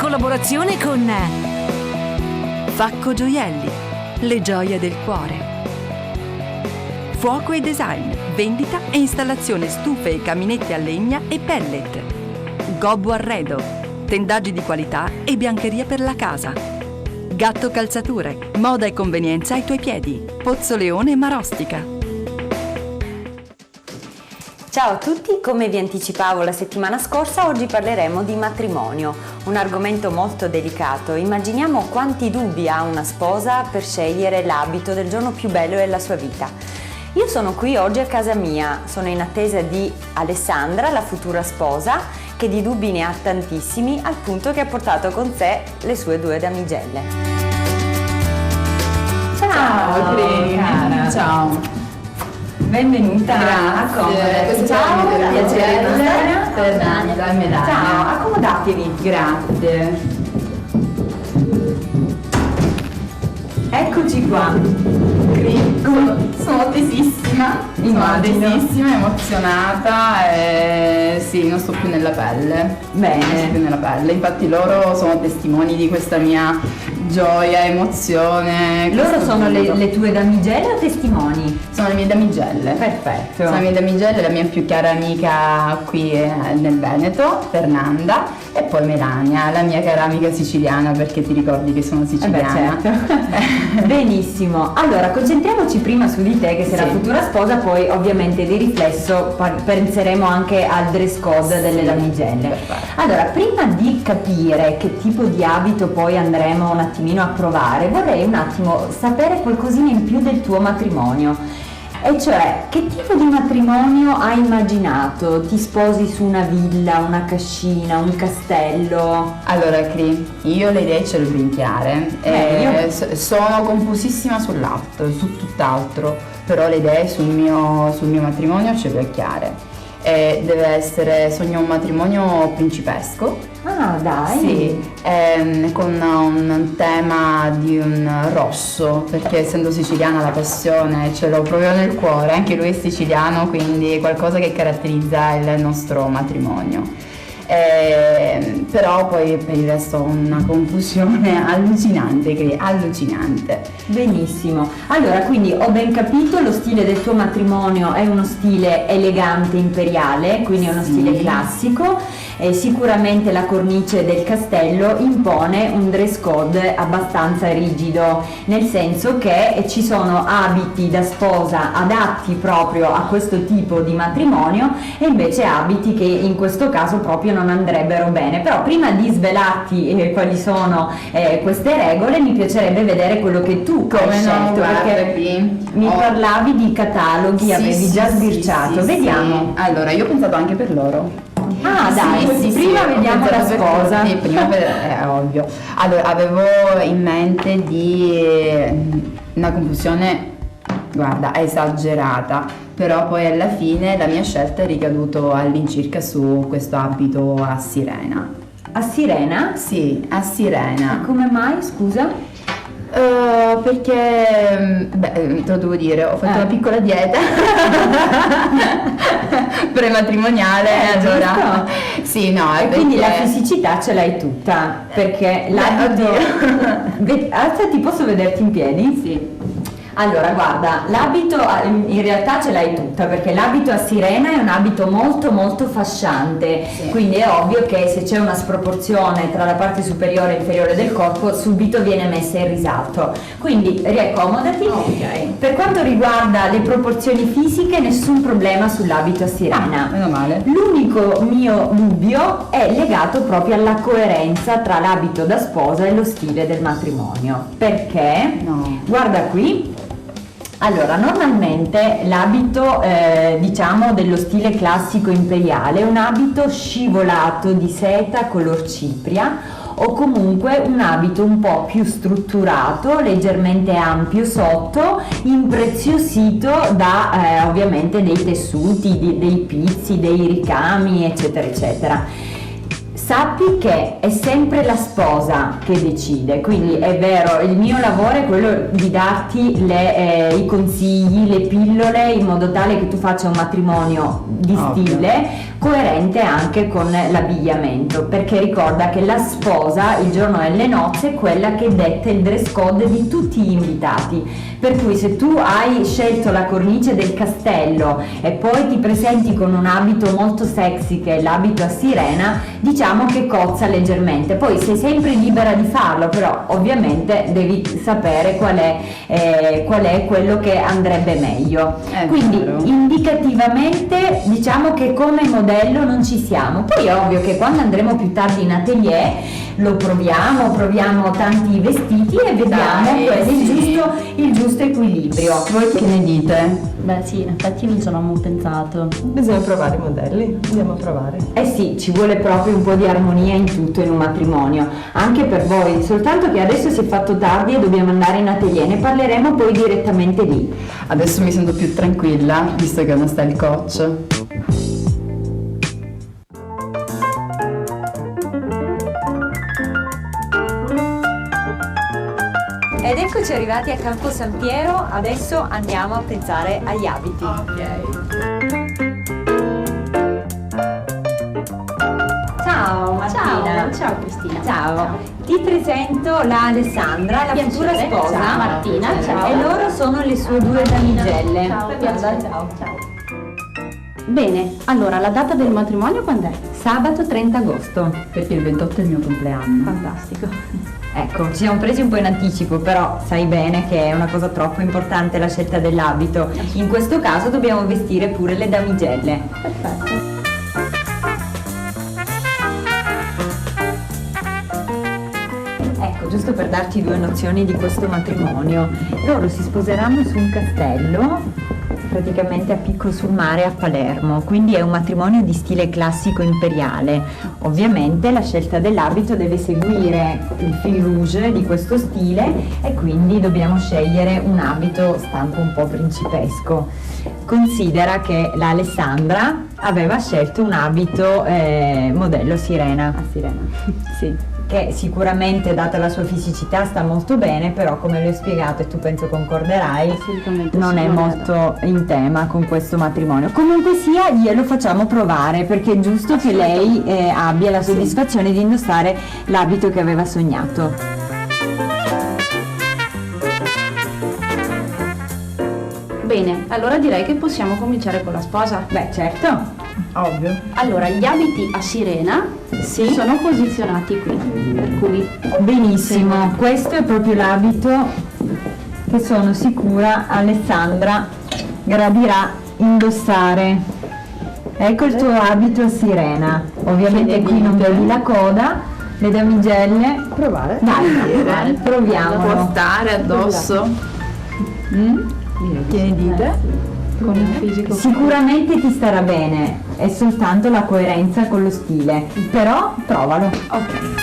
collaborazione con Facco Gioielli, le gioie del cuore. Fuoco e Design, vendita e installazione stufe e caminette a legna e pellet. Gobbo Arredo, tendaggi di qualità e biancheria per la casa. Gatto Calzature, moda e convenienza ai tuoi piedi. Pozzoleone Marostica. Ciao a tutti, come vi anticipavo la settimana scorsa, oggi parleremo di matrimonio, un argomento molto delicato. Immaginiamo quanti dubbi ha una sposa per scegliere l'abito del giorno più bello della sua vita. Io sono qui oggi a casa mia, sono in attesa di Alessandra, la futura sposa, che di dubbi ne ha tantissimi, al punto che ha portato con sé le sue 2 damigelle. Ciao, cara. Ciao. Benvenuta. Grazie. Ciao, piacere. Fernanda, medaglia. Ciao, accomodatevi. Grazie. Eccoci qua. Sono tesissima, emozionata e sì, non sto più nella pelle. Bene. Non sto più nella pelle. Infatti loro sono testimoni di questa mia gioia, emozione. Loro sono le tue damigelle o testimoni? Sono le mie damigelle. Perfetto. Sono le mie damigelle, la mia più cara amica qui nel Veneto, Fernanda, e poi Melania, la mia cara amica siciliana, perché ti ricordi che sono siciliana. Certo. Benissimo. Allora, concentriamoci prima su di te, che sei la futura sposa, poi ovviamente di riflesso penseremo anche al dress code delle damigelle. Perfetto. Allora, prima di capire che tipo di abito poi andremo un attimino a provare, vorrei un attimo sapere qualcosina in più del tuo matrimonio. E cioè, che tipo di matrimonio hai immaginato? Ti sposi su una villa, una cascina, un castello? Allora, Cri, io le idee ce le ho ben chiare. Sono confusissima sull'altro, su tutt'altro, però le idee sul mio matrimonio ce le ho chiare. Sogno un matrimonio principesco. Ah, dai! Sì, con un tema di un rosso, perché essendo siciliana la passione ce l'ho proprio nel cuore, anche lui è siciliano, quindi qualcosa che caratterizza il nostro matrimonio. Però poi per il resto ho una confusione allucinante. Benissimo, allora quindi ho ben capito, lo stile del tuo matrimonio è uno stile elegante imperiale, quindi è uno stile classico, e sicuramente la cornice del castello impone un dress code abbastanza rigido, nel senso che ci sono abiti da sposa adatti proprio a questo tipo di matrimonio e invece abiti che in questo caso proprio non andrebbero bene. Però prima di svelarti quali sono queste regole, mi piacerebbe vedere quello che tu hai scelto, perché mi parlavi di cataloghi, avevi già sbirciato. Vediamo. Sì. Allora, io ho pensato anche per loro. Ah, dai, prima vediamo la sposa. Sì, prima è ovvio. Allora, avevo in mente una confusione, guarda, esagerata, però poi alla fine la mia scelta è ricaduto all'incirca su questo abito a sirena. A sirena? Sì, a sirena. E come mai, scusa? Perché, te lo devo dire, ho fatto una piccola dieta prematrimoniale, allora sì, no, e quindi la fisicità ce l'hai tutta, perché l'abito ti posso vederti in piedi? Sì. Allora, guarda, l'abito in realtà ce l'hai tutta, perché l'abito a sirena è un abito molto molto fasciante, quindi è ovvio che se c'è una sproporzione tra la parte superiore e inferiore del corpo subito viene messa in risalto, quindi riaccomodati. Okay. Per quanto riguarda le proporzioni fisiche, nessun problema sull'abito a sirena. Meno male. L'unico mio dubbio è legato proprio alla coerenza tra l'abito da sposa e lo stile del matrimonio, perché guarda qui. Allora, normalmente l'abito diciamo dello stile classico imperiale è un abito scivolato di seta color cipria, o comunque un abito un po' più strutturato, leggermente ampio sotto, impreziosito da ovviamente dei tessuti, dei pizzi, dei ricami, eccetera eccetera. Sappi che è sempre la sposa che decide, quindi è vero, il mio lavoro è quello di darti i consigli, le pillole, in modo tale che tu faccia un matrimonio di stile coerente anche con l'abbigliamento, perché ricorda che la sposa il giorno delle nozze è quella che detta il dress code di tutti gli invitati, per cui se tu hai scelto la cornice del castello e poi ti presenti con un abito molto sexy che è l'abito a sirena, diciamo che cozza leggermente. Poi sei sempre libera di farlo, però ovviamente devi sapere qual è quello che andrebbe meglio. Quindi vero. Indicativamente diciamo che come modello non ci siamo, poi è ovvio che quando andremo più tardi in atelier lo proviamo tanti vestiti e vediamo il giusto equilibrio. Voi che ne dite? Beh sì, in effetti non ci avevamo pensato. Bisogna provare i modelli, andiamo a provare. Eh sì, ci vuole proprio un po' di armonia in tutto in un matrimonio, anche per voi, soltanto che adesso si è fatto tardi e dobbiamo andare in atelier, ne parleremo poi direttamente lì. Adesso mi sento più tranquilla, visto che non sta il coach. Ed eccoci arrivati a Campo San Piero, adesso andiamo a pensare agli abiti. Ciao Martina. Ciao Cristina. Ciao. Ti presento la Alessandra, la futura Piacere. sposa. Ciao Martina, ciao. E loro sono le sue due damigelle. Ciao, Guarda, ciao. Bene, allora la data del matrimonio quando è? Sabato 30 agosto. Perché il 28 è il mio compleanno. Fantastico. Ecco, ci siamo presi un po' in anticipo, però sai bene che è una cosa troppo importante la scelta dell'abito. In questo caso dobbiamo vestire pure le damigelle. Perfetto. Ecco, giusto per darti due nozioni di questo matrimonio. Loro si sposeranno su un castello, praticamente a picco sul mare a Palermo, quindi è un matrimonio di stile classico imperiale. Ovviamente la scelta dell'abito deve seguire il fil rouge di questo stile e quindi dobbiamo scegliere un abito stampo un po' principesco. Considera che la Alessandra aveva scelto un abito modello sirena. A sirena. Sì. Che sicuramente, data la sua fisicità, sta molto bene, però come le ho spiegato e tu penso concorderai, Assolutamente non sì, è non è molto in tema con questo matrimonio. Comunque sia, glielo facciamo provare perché è giusto che lei abbia la soddisfazione di indossare l'abito che aveva sognato. Bene, allora direi che possiamo cominciare con la sposa. Beh, certo. Ovvio. Allora, gli abiti a sirena sono posizionati qui, per cui Benissimo, questo è proprio l'abito che sono sicura Alessandra gradirà indossare. Ecco il tuo abito a sirena. Ovviamente qui non vedi la coda, le damigelle. Provare. Dai, Può proviamolo. stare addosso? Che ne dite? con il fisico. Sicuramente ti starà bene, è soltanto la coerenza con lo stile, però provalo. Ok.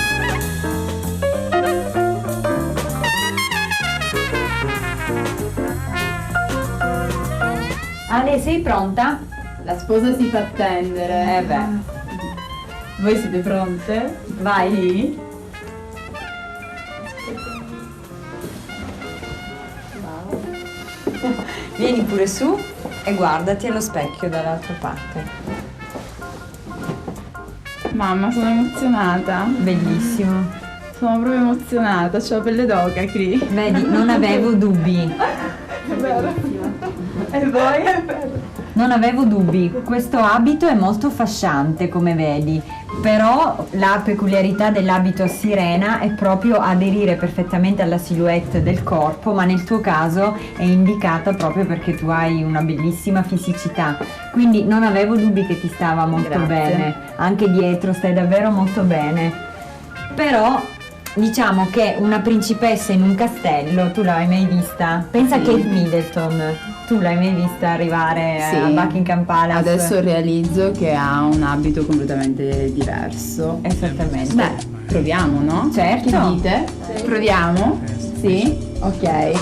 Ale, sei pronta? La sposa si fa attendere. Beh, Voi siete pronte? vai. Sì. Vieni pure su e guardati allo specchio dall'altra parte. Mamma, sono emozionata. Bellissimo. Sono proprio emozionata, c'ho la pelle d'oca, Cri. Vedi, non avevo dubbi. È vero. E voi? È vero. Non avevo dubbi, questo abito è molto fasciante come vedi, però la peculiarità dell'abito a sirena è proprio aderire perfettamente alla silhouette del corpo, ma nel tuo caso è indicata proprio perché tu hai una bellissima fisicità, quindi non avevo dubbi che ti stava molto Grazie. bene, anche dietro stai davvero molto bene, però diciamo che una principessa in un castello, tu l'hai mai vista? Pensa a Sì. Kate Middleton, tu l'hai mai vista arrivare Sì. a Buckingham Palace? Adesso realizzo che ha un abito completamente diverso. Esattamente. Beh, proviamo, no? Certo. Che dite? Proviamo? Sì? Ok.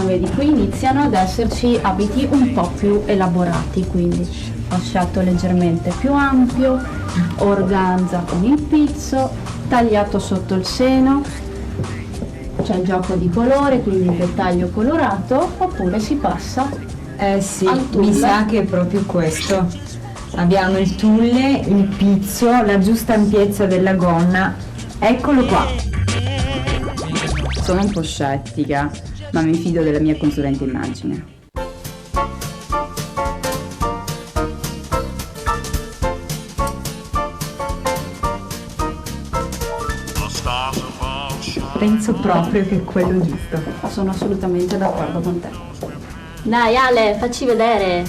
vedi, qui iniziano ad esserci abiti un po' più elaborati, quindi ho scelto leggermente più ampio, organza con il pizzo, tagliato sotto il seno, c'è il gioco di colore, quindi il dettaglio colorato, oppure si passa Sì, al tulle. mi sa che è proprio questo. Abbiamo il tulle, il pizzo, la giusta ampiezza della gonna. Eccolo qua. Sono un po' scettica, ma mi fido della mia consulente immagine. Penso proprio che è quello giusto. Sono assolutamente d'accordo con te. Dai Ale, facci vedere.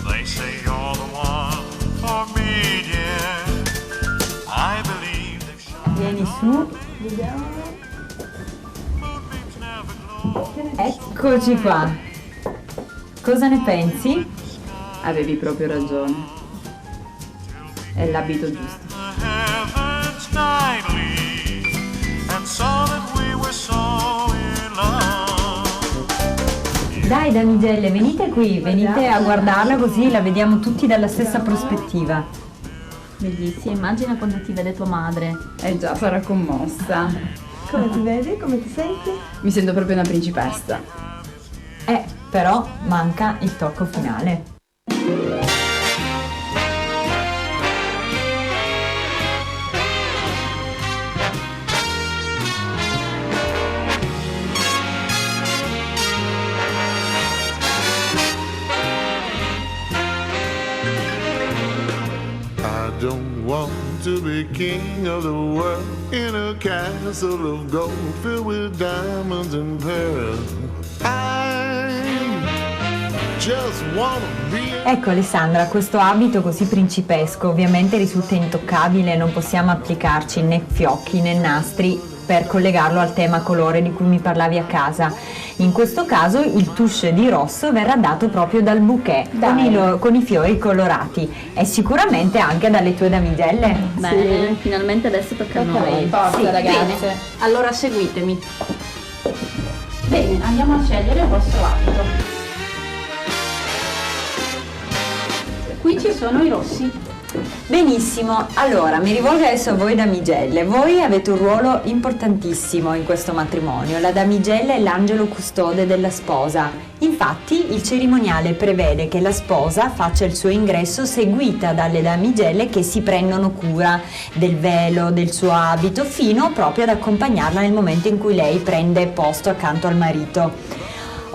They say you're the one for me, dear. I believe they've shot Vieni su. Eccoci qua. Cosa ne pensi? Avevi proprio ragione. È l'abito giusto. the heavens nightly and saw that we were so in love. Dai damigelle, venite qui, venite a guardarla così la vediamo tutti dalla stessa prospettiva. Bellissima, immagina quando ti vede tua madre. Già, sarà commossa. Come ti vedi? Come ti senti? Mi sento proprio una principessa. Però manca il tocco finale. I don't want to be king of the world in a castle of gold filled with diamonds and pearls. I just wanna be Ecco Alessandra, questo abito così principesco ovviamente risulta intoccabile, non possiamo applicarci né fiocchi né nastri per collegarlo al tema colore di cui mi parlavi a casa. In questo caso il touche di rosso verrà dato proprio dal bouquet con i fiori colorati e sicuramente anche dalle tue damigelle. Bene, finalmente adesso tocca a noi. Forza, Sì, ragazze. bene. Allora seguitemi. Bene, andiamo a scegliere il vostro abito. Qui ci sono i rossi. Benissimo, allora mi rivolgo adesso a voi damigelle. Voi avete un ruolo importantissimo in questo matrimonio. La damigella è l'angelo custode della sposa. Infatti il cerimoniale prevede che la sposa faccia il suo ingresso seguita dalle damigelle che si prendono cura del velo, del suo abito, fino proprio ad accompagnarla nel momento in cui lei prende posto accanto al marito.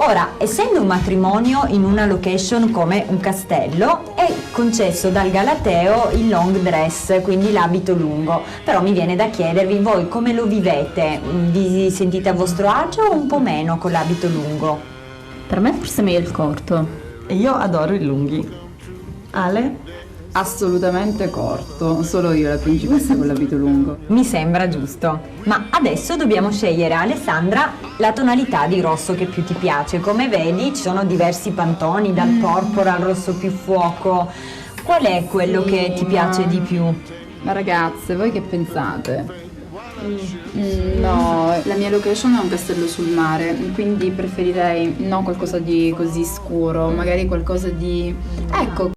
Ora, essendo un matrimonio in una location come un castello, è concesso dal Galateo il long dress, quindi l'abito lungo. Però mi viene da chiedervi, voi come lo vivete? Vi sentite a vostro agio o un po' meno con l'abito lungo? Per me forse meglio il corto. E io adoro i lunghi. Ale? Assolutamente corto, solo io la principessa con l'abito lungo. Mi sembra giusto. Ma adesso dobbiamo scegliere, Alessandra, la tonalità di rosso che più ti piace. Come vedi ci sono diversi pantoni, dal porpora al rosso più fuoco. Qual è quello che ti piace di più? Ma ragazze, voi che pensate? No, la mia location è un castello sul mare, quindi preferirei non qualcosa di così scuro, magari qualcosa di... Ecco,